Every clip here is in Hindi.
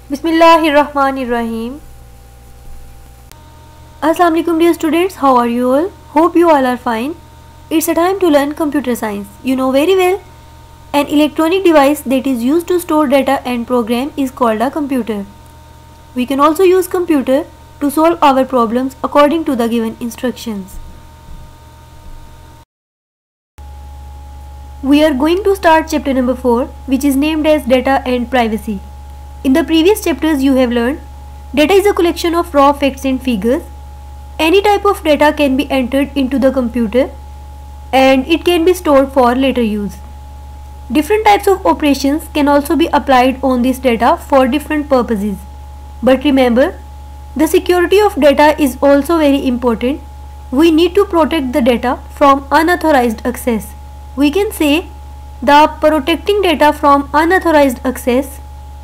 Bismillahirrahmanirrahim. Assalamu alaikum dear students, how are you all? Hope you all are fine. It's a time to learn computer science. You know very well, an electronic device that is used to store data and program is called a computer. We can also use computer to solve our problems according to the given instructions. We are going to start chapter number 4, which is named as data and privacy. In the previous chapters you have learned data is a collection of raw facts and figures. Any type of data can be entered into the computer and it can be stored for later use. Different types of operations can also be applied on this data for different purposes. But remember, the security of data is also very important. We need to protect the data from unauthorized access. We can say the protecting data from unauthorized access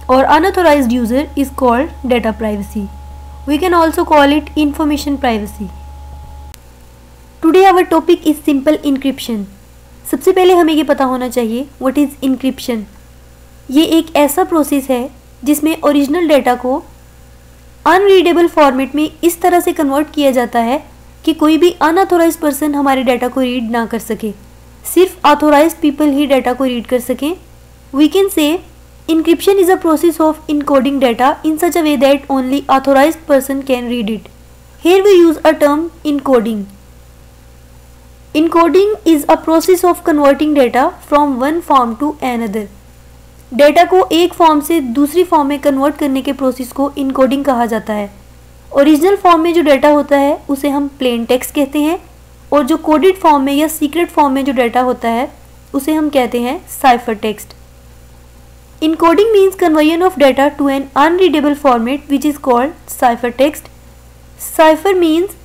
or unauthorized user is called data privacy. We can also call it information privacy. Today our topic is simple encryption. सबसे पहले हमें ये पता होना चाहिए what is encryption. ये एक ऐसा प्रोसेस है जिसमें ओरिजिनल डेटा को अनरीडेबल फॉर्मेट में इस तरह से कन्वर्ट किया जाता है कि कोई भी अनऑथोराइज्ड पर्सन हमारे डाटा को रीड ना कर सके, सिर्फ ऑथोराइज्ड पीपल ही डाटा को रीड कर सकें. We can say encryption is a process of encoding data in such a way that only authorized person can read it. Here we use a term encoding. Encoding is a process of converting data from one form to another. Data को एक फॉर्म से दूसरी फॉर्म में कन्वर्ट करने के प्रोसेस को इनकोडिंग कहा जाता है. ओरिजिनल फॉर्म में जो डाटा होता है उसे हम प्लेन टेक्स्ट कहते हैं और जो कोडेड फॉर्म में या सीक्रेट फॉर्म में जो डाटा होता है उसे हम कहते हैं cipher text. Encoding means conversion of data to an unreadable format which is called ciphertext. Cipher means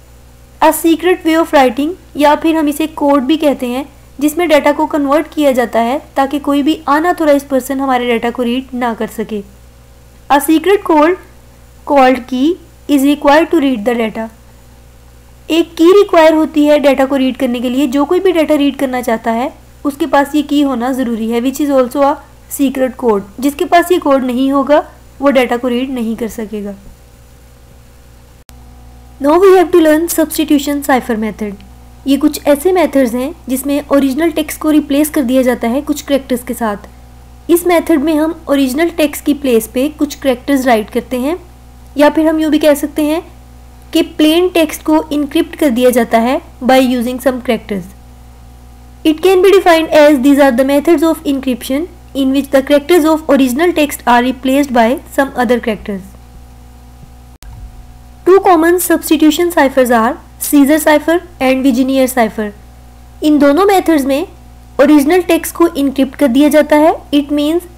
a secret way of writing या फिर हम इसे कोड भी कहते हैं जिसमें डाटा को कन्वर्ट किया जाता है ताकि कोई भी अनऑथोराइज्ड पर्सन हमारे डाटा को रीड ना कर सके. A secret code called key is required to read the data. एक की रिक्वायर होती है डाटा को रीड करने के लिए. जो कोई भी डाटा रीड करना चाहता है उसके पास ये की होना ज़रूरी है, which is also a secret code. जिसके पास ये कोड नहीं होगा वो डाटा को रीड नहीं कर सकेगा. Now we have to learn substitution cipher method. ये कुछ ऐसे मेथड्स हैं जिसमें ओरिजिनल टेक्स्ट को रिप्लेस कर दिया जाता है कुछ करैक्टर्स के साथ. इस मेथड में हम ओरिजिनल टेक्स्ट की प्लेस पे कुछ करैक्टर्स राइट करते हैं या फिर हम यूँ भी कह सकते हैं कि प्लेन टेक्स्ट को इनक्रिप्ट कर दिया जाता है by using some characters. It can be defined as these are the methods of encryption in which the characters of original text are replaced by some other characters. Two common substitution ciphers are Caesar cipher and Vigenère cipher. इन दोनों methods में original text को encrypt कर दिया जाता है. It means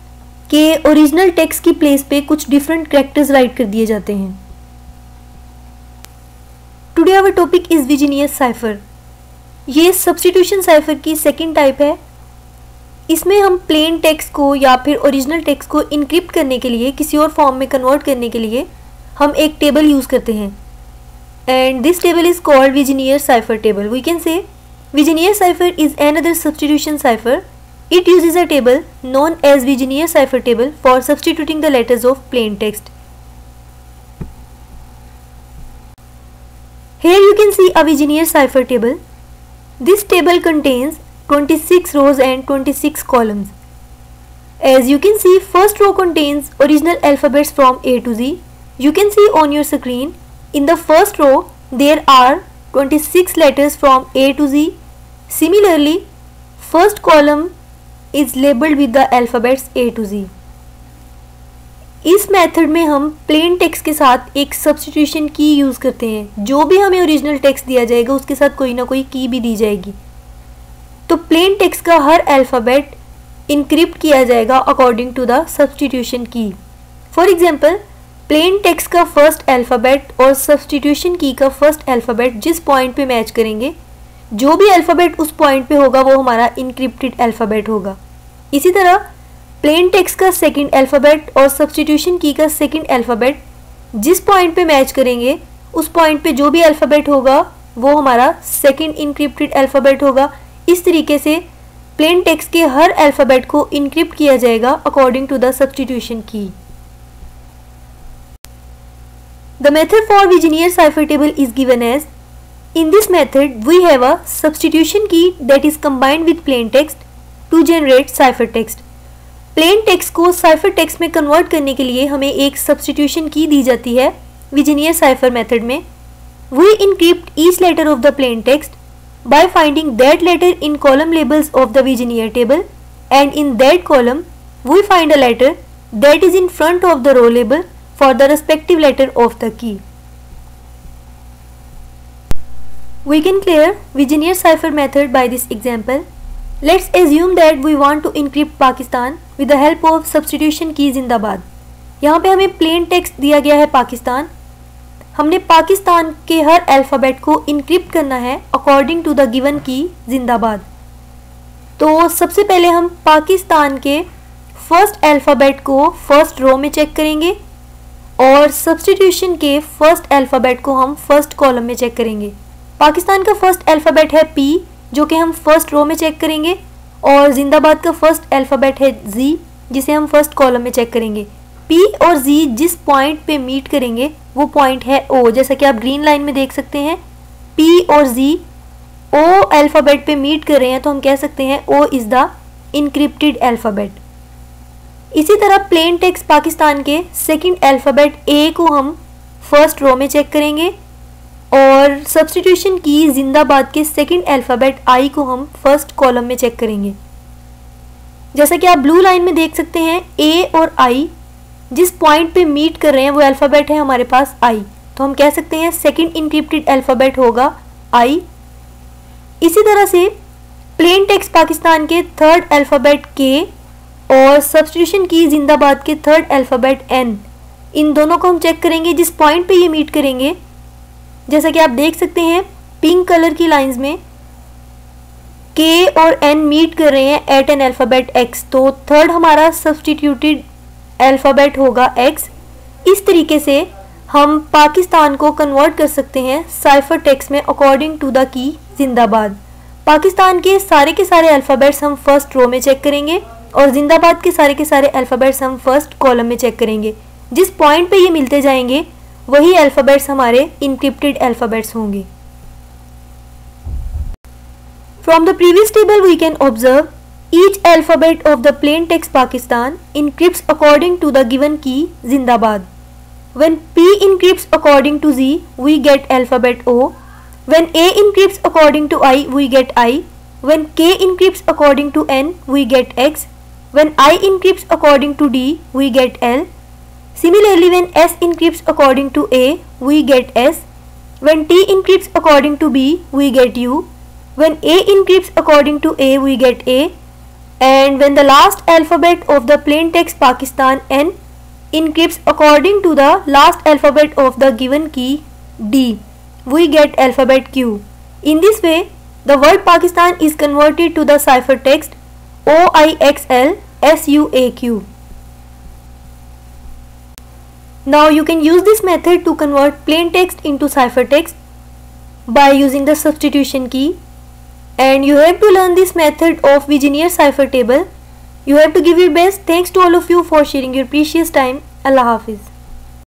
कि original text की place पे कुछ different characters write कर दिए जाते हैं. Today our topic is Vigenère cipher. ये substitution cipher की second type है. इसमें हम प्लेन टेक्स्ट को या फिर ओरिजिनल टेक्स्ट को इनक्रिप्ट करने के लिए, किसी और फॉर्म में कन्वर्ट करने के लिए हम एक टेबल यूज़ करते हैं and this table is called Vigenere cipher table. We can say Vigenere cipher is another substitution cipher. It uses a table known as Vigenere cipher table for substituting the letters of plain text. Here you can see a Vigenère cipher table. This table contains 26 rows and 26 columns. As you can see, first row contains original alphabets from A to Z. You can see on your screen, in the first row there are 26 letters from A to Z. Similarly, first column is labeled with the alphabets A to Z. इस मेथड में हम प्लेन टेक्स्ट के साथ एक सब्स्टिट्यूशन की यूज़ करते हैं. जो भी हमें ओरिजिनल टेक्स्ट दिया जाएगा उसके साथ कोई ना कोई की भी दी जाएगी. तो प्लेन टेक्स्ट का हर अल्फ़ाबेट इनक्रिप्ट किया जाएगा अकॉर्डिंग टू द सब्स्टिट्यूशन की. फॉर एग्जांपल, प्लेन टेक्स्ट का फर्स्ट अल्फ़ाबेट और सब्स्टिट्यूशन की का फर्स्ट अल्फ़ाबेट जिस पॉइंट पे मैच करेंगे, जो भी अल्फ़ाबेट उस पॉइंट पे होगा वो हमारा इनक्रिप्टेड अल्फ़ाबेट होगा. इसी तरह प्लेन टेक्स्ट का सेकंड अल्फ़ाबेट और सब्स्टिट्यूशन की का सेकंड अल्फ़ाबेट जिस पॉइंट पे मैच करेंगे उस पॉइंट पे जो भी अल्फ़ाबेट होगा वो हमारा सेकंड इनक्रिप्टेड अल्फ़ाबेट होगा. इस तरीके से प्लेन टेक्स्ट के हर अल्फ़ाबेट को इनक्रिप्ट किया जाएगा अकॉर्डिंग टू द सब्स्टिट्यूशन की. The method for Vigenère cipher table is given as, in this method we have a substitution key that is combined with plain text to generate cipher text. Plain text को साइफर टेक्स्ट में कन्वर्ट करने के लिए हमें एक सब्स्टिट्यूशन की दी जाती है विजेनियर साइफर मेथड में. We encrypt each letter of the plain text by finding that letter in column labels of the Vigenère table, and in that column we find a letter that is in front of the row label for the respective letter of the key. We can clear Vigenère cipher method by this example. Let's assume that we want to encrypt Pakistan with the help of substitution key जिंदाबाद. यहाँ पे हमें प्लेन टेक्स्ट दिया गया है पाकिस्तान. हमने पाकिस्तान के हर अल्फ़ाबेट को इनक्रिप्ट करना है अकॉर्डिंग टू द गिवन की जिंदाबाद. तो सबसे पहले हम पाकिस्तान के फर्स्ट अल्फ़ाबेट को फर्स्ट रो में चेक करेंगे और सब्स्टिट्यूशन के फर्स्ट अल्फ़ाबेट को हम फर्स्ट कॉलम में चेक करेंगे. पाकिस्तान का फर्स्ट अल्फ़ाबेट है P जो कि हम फर्स्ट रो में चेक करेंगे, और जिंदाबाद का फर्स्ट अल्फ़ाबेट है Z जिसे हम फर्स्ट कॉलम में चेक करेंगे. P और Z जिस पॉइंट पे मीट करेंगे वो पॉइंट है O, जैसा कि आप ग्रीन लाइन में देख सकते हैं. P और Z O अल्फ़ाबेट पे मीट कर रहे हैं तो हम कह सकते हैं O is the encrypted alphabet. इसी तरह प्लेन टेक्स्ट पाकिस्तान के सेकंड अल्फ़ाबेट A को हम फर्स्ट रो में चेक करेंगे और सब्स्टिट्यूशन की जिंदाबाद के सेकंड अल्फ़ाबेट I को हम फर्स्ट कॉलम में चेक करेंगे. जैसा कि आप ब्लू लाइन में देख सकते हैं A और I जिस पॉइंट पे मीट कर रहे हैं वो अल्फ़ाबेट है हमारे पास I, तो हम कह सकते हैं सेकंड इनक्रिप्टेड अल्फ़ाबेट होगा I. इसी तरह से प्लेन टेक्स्ट पाकिस्तान के थर्ड अल्फ़ाबेट K और सब्स्टिट्यूशन की जिंदाबाद के थर्ड अल्फ़ाबेट N, इन दोनों को हम चेक करेंगे जिस पॉइंट पे ये मीट करेंगे. जैसा कि आप देख सकते हैं पिंक कलर की लाइंस में K और N मीट कर रहे हैं एट एन अल्फ़ाबेट X, तो थर्ड हमारा सब्स्टिट्यूटेड अल्फ़ाबेट होगा X. इस तरीके से हम पाकिस्तान को कन्वर्ट कर सकते हैं साइफर टेक्स्ट में अकॉर्डिंग टू द की जिंदाबाद. पाकिस्तान के सारे अल्फ़ाबेट्स हम फर्स्ट रो में चेक करेंगे और जिंदाबाद के सारे अल्फ़ाबेट्स हम फर्स्ट कॉलम में चेक करेंगे. जिस पॉइंट पे ये मिलते जाएंगे वही अल्फ़ाबेट्स हमारे इनक्रिप्टेड अल्फ़ाबेट्स होंगे. From the previous table we can observe each alphabet of the plain text Pakistan encrypts according to the given key Zindabad. When P encrypts according to Z, we get alphabet O. When A encrypts according to I, we get I. When K encrypts according to N, we get X. When I encrypts according to D, we get L. Similarly, when S encrypts according to A, we get S. When T encrypts according to B, we get U. When A encrypts according to A, we get A. And when the last alphabet of the plain text Pakistan N encrypts according to the last alphabet of the given key D, we get alphabet Q. In this way, the word Pakistan is converted to the cipher text OIXLSUAQ. Now you can use this method to convert plain text into cipher text by using the substitution key. And you have to learn this method of Vigenère cipher table. You have to give your best. Thanks to all of you for sharing your precious time. Allah Hafiz.